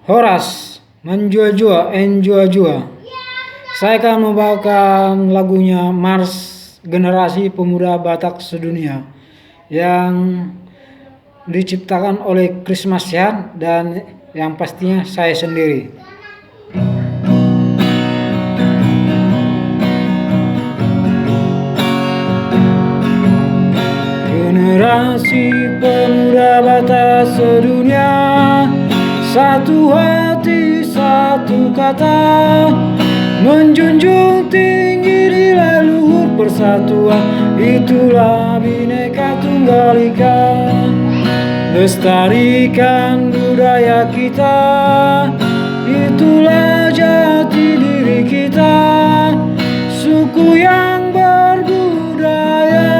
Horas menjua-jua, enjua-jua. Saya akan membawakan lagunya Mars Generasi Pemuda Batak Sedunia yang diciptakan oleh Christmas Sehat dan yang pastinya saya sendiri. Generasi pemuda Batak sedunia, satu hati, satu kata, menjunjung tinggi nilai luhur persatuan. Itulah Bhinneka Tunggal Ika. Lestarikan budaya kita, itulah jati diri kita. Suku yang berbudaya,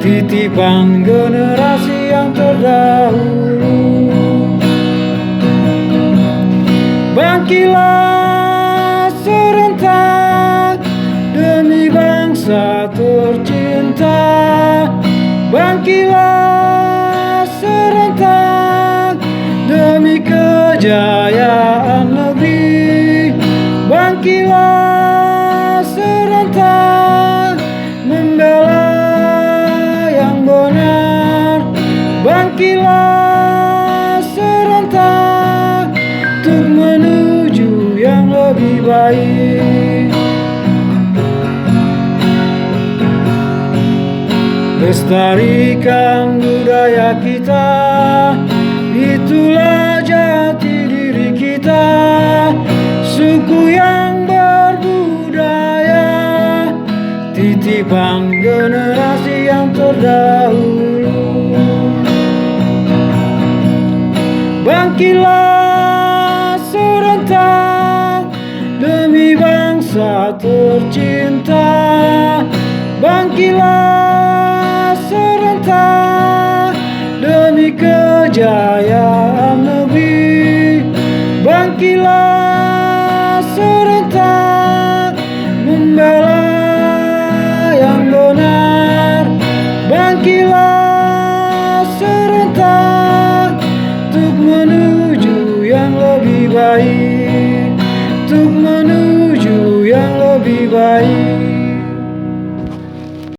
titipan generasi yang terdahulu. Bangkitlah serentak demi bangsa tercinta. Bangkitlah serentak demi kejayaan negeri. Bangkitlah serentak membela yang benar. Bangkitlah serentak untuk menuju yang lebih baik. Lestarikan budaya kita, itulah jati diri kita. Suku yang berbudaya, titipan generasi yang terdahulu. Bangkitlah serentak demi bangsa tercinta. Bangkitlah serentak demi kejayaan negeri. Bangkitlah serentak membela yang benar. Bangkitlah serentak untuk menuju yang lebih baik. Untuk menuju yang lebih baik.